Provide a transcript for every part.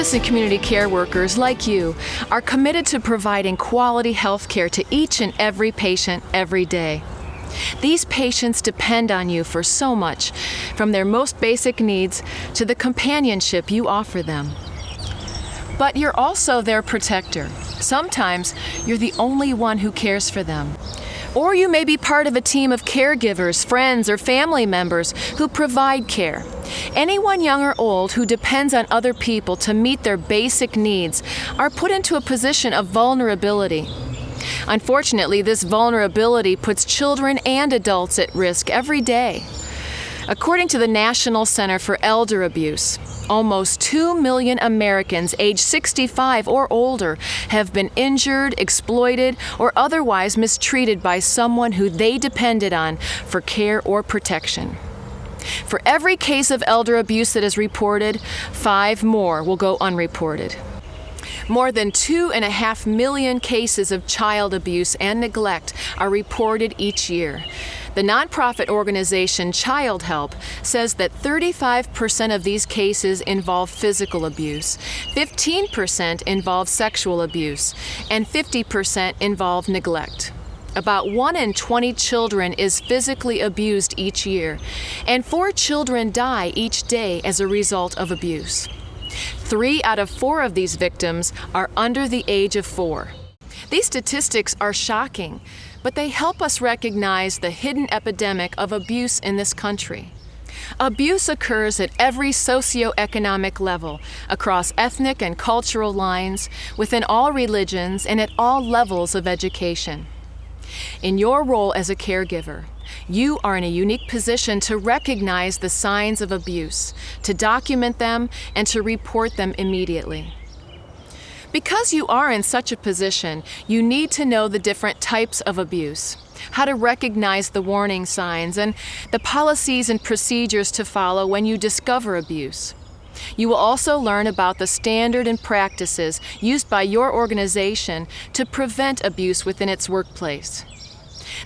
hospice and community care workers like you are committed to providing quality health care to each and every patient every day. These patients depend on you for so much, from their most basic needs to the companionship you offer them. But you're also their protector. Sometimes you're the only one who cares for them. Or you may be part of a team of caregivers, friends, or family members who provide care. Anyone young or old who depends on other people to meet their basic needs are put into a position of vulnerability. Unfortunately, this vulnerability puts children and adults at risk every day. According to the National Center for Elder Abuse, almost 2 million Americans aged 65 or older have been injured, exploited, or otherwise mistreated by someone who they depended on for care or protection. For every case of elder abuse that is reported, 5 more will go unreported. More than 2.5 million cases of child abuse and neglect are reported each year. The nonprofit organization Child Help says that 35% of these cases involve physical abuse, 15% involve sexual abuse, and 50% involve neglect. About 1 in 20 children is physically abused each year, and 4 children die each day as a result of abuse. 3 out of 4 of these victims are under the age of 4. These statistics are shocking, but they help us recognize the hidden epidemic of abuse in this country. Abuse occurs at every socioeconomic level, across ethnic and cultural lines, within all religions, and at all levels of education. In your role as a caregiver, you are in a unique position to recognize the signs of abuse, to document them, and to report them immediately. Because you are in such a position, you need to know the different types of abuse, how to recognize the warning signs, and the policies and procedures to follow when you discover abuse. You will also learn about the standard and practices used by your organization to prevent abuse within its workplace.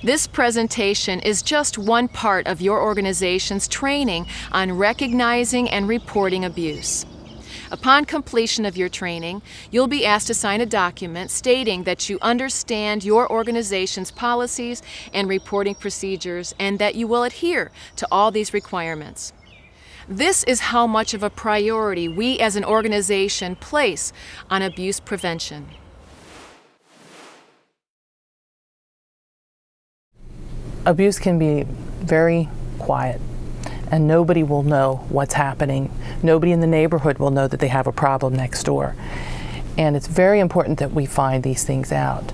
This presentation is just one part of your organization's training on recognizing and reporting abuse. Upon completion of your training, you'll be asked to sign a document stating that you understand your organization's policies and reporting procedures and that you will adhere to all these requirements. This is how much of a priority we as an organization place on abuse prevention. Abuse can be very quiet, and nobody will know what's happening. Nobody in the neighborhood will know that they have a problem next door. And it's very important that we find these things out.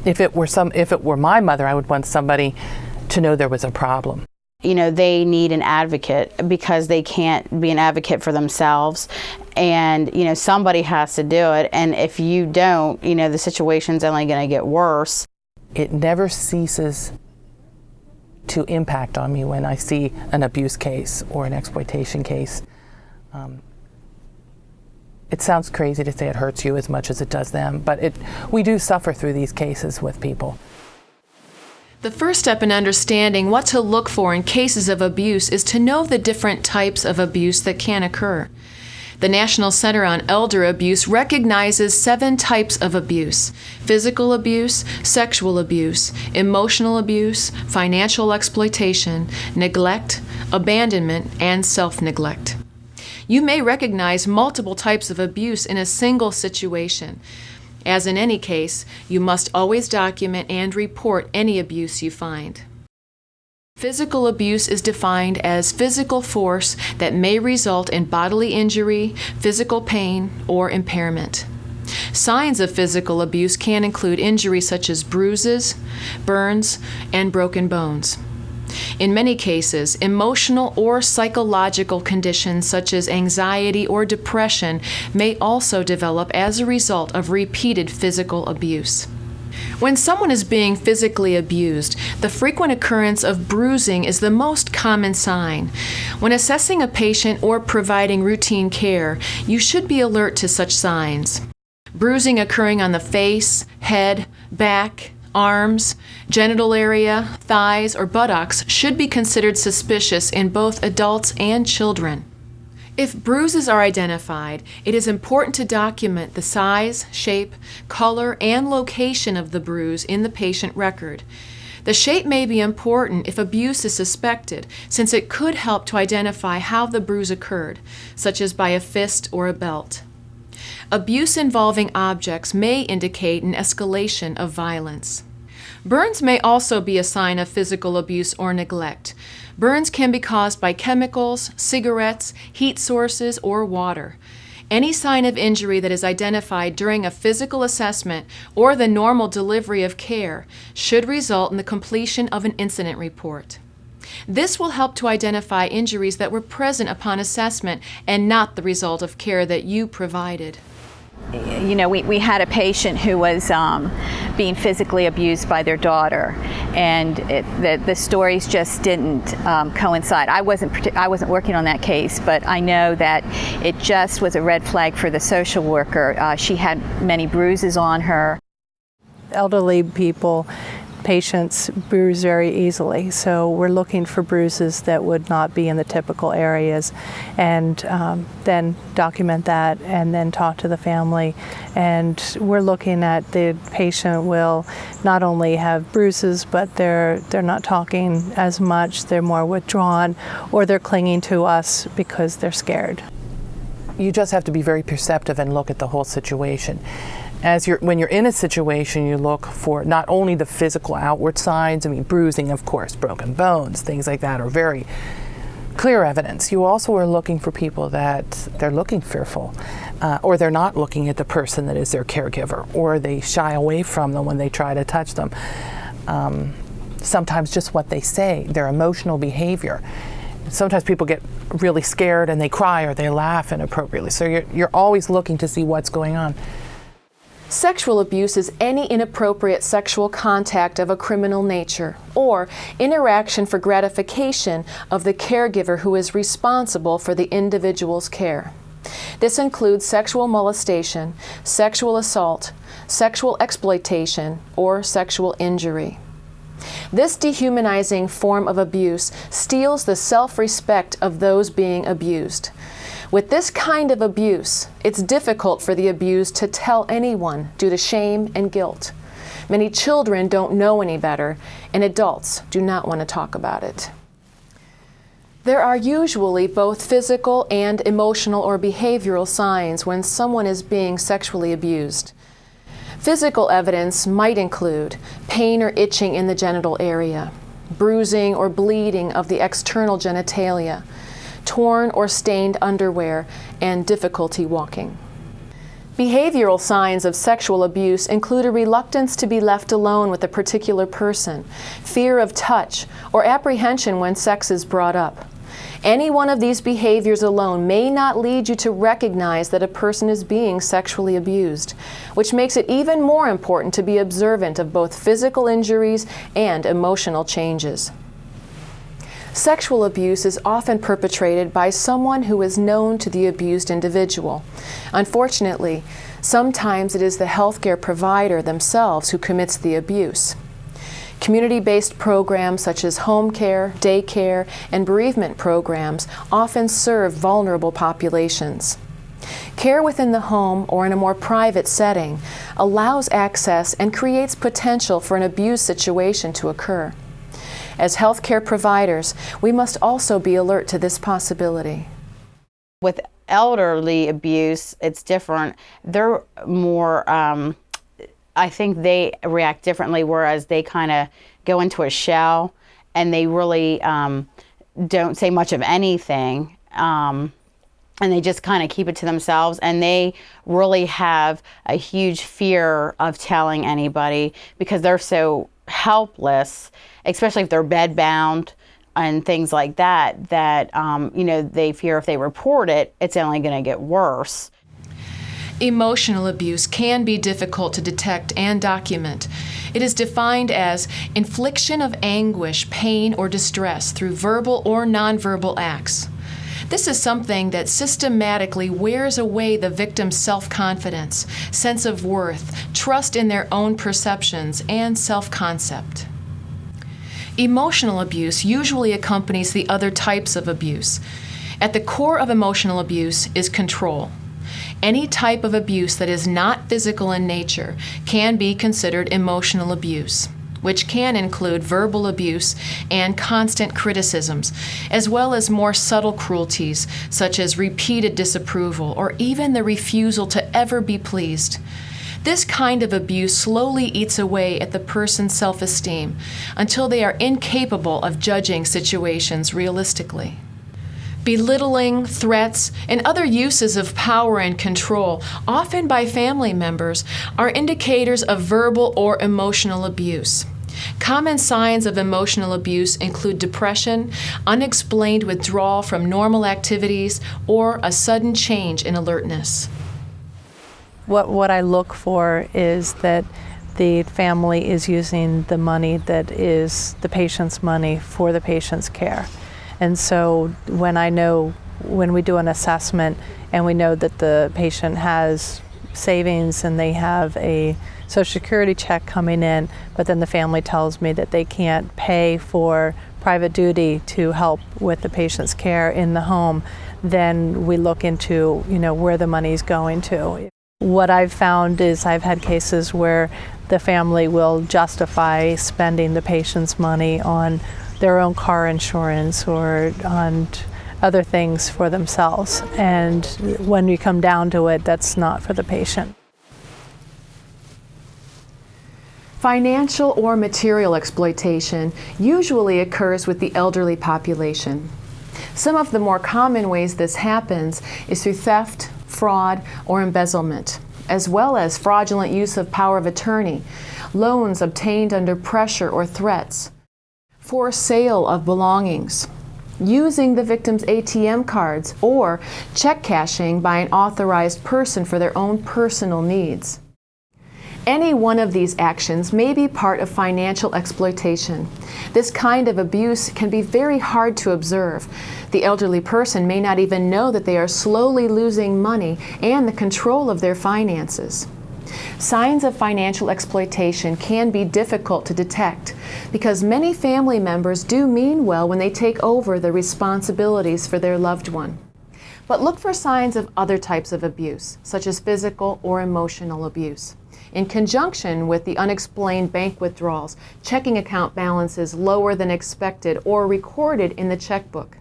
If it were my mother, I would want somebody to know there was a problem. You know, they need an advocate because they can't be an advocate for themselves. And, you know, somebody has to do it. And if you don't, you know, the situation's only going to get worse. It never ceases to impact on me when I see an abuse case or an exploitation case. It sounds crazy to say it hurts you as much as it does them, but we do suffer through these cases with people. The first step in understanding what to look for in cases of abuse is to know the different types of abuse that can occur. The National Center on Elder Abuse recognizes 7 types of abuse: physical abuse, sexual abuse, emotional abuse, financial exploitation, neglect, abandonment, and self-neglect. You may recognize multiple types of abuse in a single situation. As in any case, you must always document and report any abuse you find. Physical abuse is defined as physical force that may result in bodily injury, physical pain, or impairment. Signs of physical abuse can include injuries such as bruises, burns, and broken bones. In many cases, emotional or psychological conditions such as anxiety or depression may also develop as a result of repeated physical abuse. When someone is being physically abused, the frequent occurrence of bruising is the most common sign. When assessing a patient or providing routine care, you should be alert to such signs. Bruising occurring on the face, head, back, arms, genital area, thighs, or buttocks should be considered suspicious in both adults and children. If bruises are identified, it is important to document the size, shape, color, and location of the bruise in the patient record. The shape may be important if abuse is suspected, since it could help to identify how the bruise occurred, such as by a fist or a belt. Abuse involving objects may indicate an escalation of violence. Burns may also be a sign of physical abuse or neglect. Burns can be caused by chemicals, cigarettes, heat sources, or water. Any sign of injury that is identified during a physical assessment or the normal delivery of care should result in the completion of an incident report. This will help to identify injuries that were present upon assessment and not the result of care that you provided. You know, we had a patient who was being physically abused by their daughter, and the stories just didn't coincide. I wasn't working on that case, but I know that it just was a red flag for the social worker. She had many bruises on her. Elderly people, patients bruise very easily, so we're looking for bruises that would not be in the typical areas, and then document that and then talk to the family. And we're looking at the patient will not only have bruises, but they're not talking as much, they're more withdrawn, or they're clinging to us because they're scared. You just have to be very perceptive and look at the whole situation. When you're in a situation, you look for not only the physical outward signs, bruising, of course, broken bones, things like that are very clear evidence. You also are looking for people that they're looking fearful, or they're not looking at the person that is their caregiver, or they shy away from them when they try to touch them. Sometimes just what they say, their emotional behavior. Sometimes people get really scared and they cry or they laugh inappropriately. So you're always looking to see what's going on. Sexual abuse is any inappropriate sexual contact of a criminal nature or interaction for gratification of the caregiver who is responsible for the individual's care. This includes sexual molestation, sexual assault, sexual exploitation, or sexual injury. This dehumanizing form of abuse steals the self-respect of those being abused. With this kind of abuse, it's difficult for the abused to tell anyone due to shame and guilt. Many children don't know any better, and adults do not want to talk about it. There are usually both physical and emotional or behavioral signs when someone is being sexually abused. Physical evidence might include pain or itching in the genital area, bruising or bleeding of the external genitalia, torn or stained underwear, and difficulty walking. Behavioral signs of sexual abuse include a reluctance to be left alone with a particular person, fear of touch, or apprehension when sex is brought up. Any one of these behaviors alone may not lead you to recognize that a person is being sexually abused, which makes it even more important to be observant of both physical injuries and emotional changes. Sexual abuse is often perpetrated by someone who is known to the abused individual. Unfortunately, sometimes it is the healthcare provider themselves who commits the abuse. Community-based programs such as home care, daycare, and bereavement programs often serve vulnerable populations. Care within the home or in a more private setting allows access and creates potential for an abuse situation to occur. As healthcare providers, we must also be alert to this possibility. With elderly abuse, it's different. They're more, I think they react differently, whereas they kind of go into a shell and they really don't say much of anything. And they just kind of keep it to themselves, and they really have a huge fear of telling anybody because they're so helpless, especially if they're bedbound and things like that, they fear if they report it, it's only going to get worse. Emotional abuse can be difficult to detect and document. It is defined as infliction of anguish, pain, or distress through verbal or nonverbal acts. This is something that systematically wears away the victim's self-confidence, sense of worth, trust in their own perceptions, and self-concept. Emotional abuse usually accompanies the other types of abuse. At the core of emotional abuse is control. Any type of abuse that is not physical in nature can be considered emotional abuse, which can include verbal abuse and constant criticisms, as well as more subtle cruelties such as repeated disapproval or even the refusal to ever be pleased. This kind of abuse slowly eats away at the person's self-esteem until they are incapable of judging situations realistically. Belittling, threats, and other uses of power and control, often by family members, are indicators of verbal or emotional abuse. Common signs of emotional abuse include depression, unexplained withdrawal from normal activities, or a sudden change in alertness. What I look for is that the family is using the money that is the patient's money for the patient's care. And so when we do an assessment and we know that the patient has savings and they have a Social Security check coming in, but then the family tells me that they can't pay for private duty to help with the patient's care in the home, then we look into, where the money's going to. What I've found is I've had cases where the family will justify spending the patient's money on their own car insurance or on other things for themselves. And when you come down to it, that's not for the patient. Financial or material exploitation usually occurs with the elderly population. Some of the more common ways this happens is through theft, fraud, or embezzlement, as well as fraudulent use of power of attorney, loans obtained under pressure or threats, for sale of belongings, using the victim's ATM cards, or check cashing by an authorized person for their own personal needs. Any one of these actions may be part of financial exploitation. This kind of abuse can be very hard to observe. The elderly person may not even know that they are slowly losing money and the control of their finances. Signs of financial exploitation can be difficult to detect because many family members do mean well when they take over the responsibilities for their loved one. But look for signs of other types of abuse, such as physical or emotional abuse, in conjunction with the unexplained bank withdrawals, checking account balances lower than expected or recorded in the checkbook,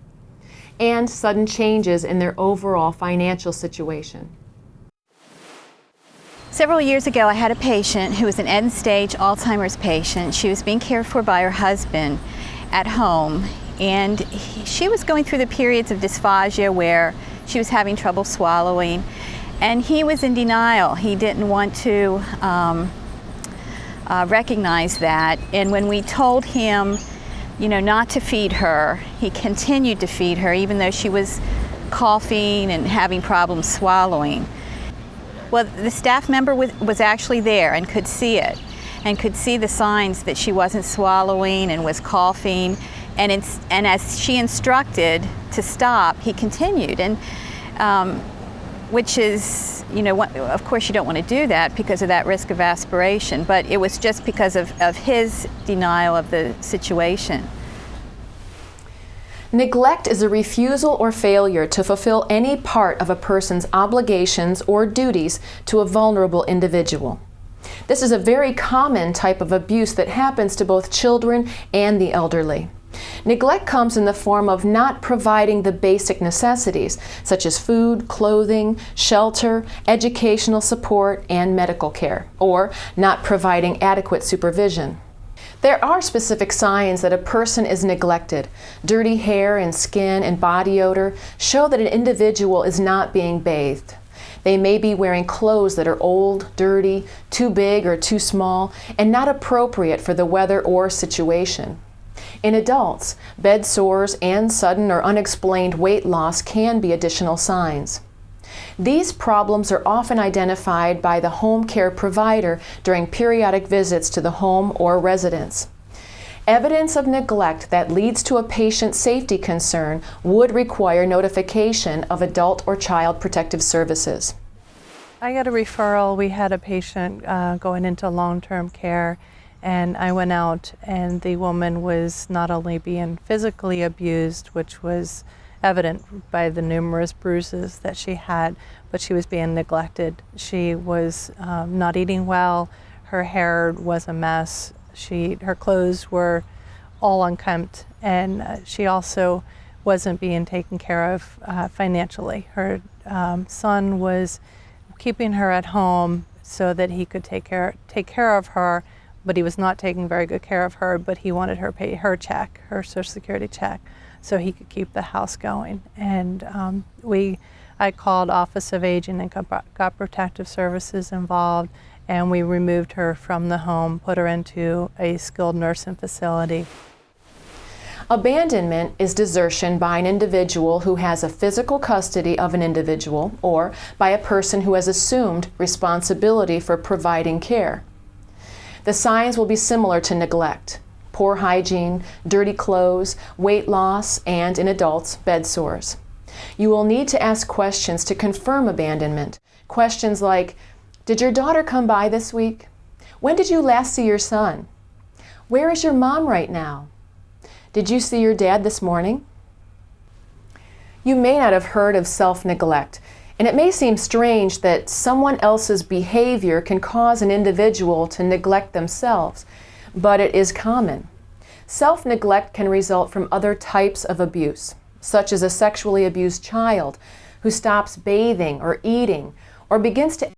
and sudden changes in their overall financial situation. Several years ago, I had a patient who was an end-stage Alzheimer's patient. She was being cared for by her husband at home, and she was going through the periods of dysphagia where she was having trouble swallowing, and he was in denial. He didn't want to recognize that, and when we told him, not to feed her, he continued to feed her even though she was coughing and having problems swallowing. Well, the staff member was actually there and could see it, and could see the signs that she wasn't swallowing and was coughing. And as she instructed to stop, he continued. And which is, of course you don't want to do that because of that risk of aspiration, but it was just because of his denial of the situation. Neglect is a refusal or failure to fulfill any part of a person's obligations or duties to a vulnerable individual. This is a very common type of abuse that happens to both children and the elderly. Neglect comes in the form of not providing the basic necessities, such as food, clothing, shelter, educational support, and medical care, or not providing adequate supervision. There are specific signs that a person is neglected. Dirty hair and skin and body odor show that an individual is not being bathed. They may be wearing clothes that are old, dirty, too big or too small, and not appropriate for the weather or situation. In adults, bed sores and sudden or unexplained weight loss can be additional signs. These problems are often identified by the home care provider during periodic visits to the home or residence. Evidence of neglect that leads to a patient safety concern would require notification of adult or child protective services. I got a referral. We had a patient going into long-term care, and I went out, and the woman was not only being physically abused, which was evident by the numerous bruises that she had, but she was being neglected. She was not eating well. Her hair was a mess. Her clothes were all unkempt, and she also wasn't being taken care of financially. Her son was keeping her at home so that he could take care of her, but he was not taking very good care of her, but he wanted her to pay her check, her Social Security check, so he could keep the house going. And I called Office of Aging and got Protective Services involved, and we removed her from the home, put her into a skilled nursing facility. Abandonment is desertion by an individual who has a physical custody of an individual or by a person who has assumed responsibility for providing care. The signs will be similar to neglect: poor hygiene, dirty clothes, weight loss, and in adults, bed sores. You will need to ask questions to confirm abandonment. Questions like, did your daughter come by this week? When did you last see your son? Where is your mom right now? Did you see your dad this morning? You may not have heard of self-neglect, and it may seem strange that someone else's behavior can cause an individual to neglect themselves, but it is common. Self-neglect can result from other types of abuse, such as a sexually abused child who stops bathing or eating or begins to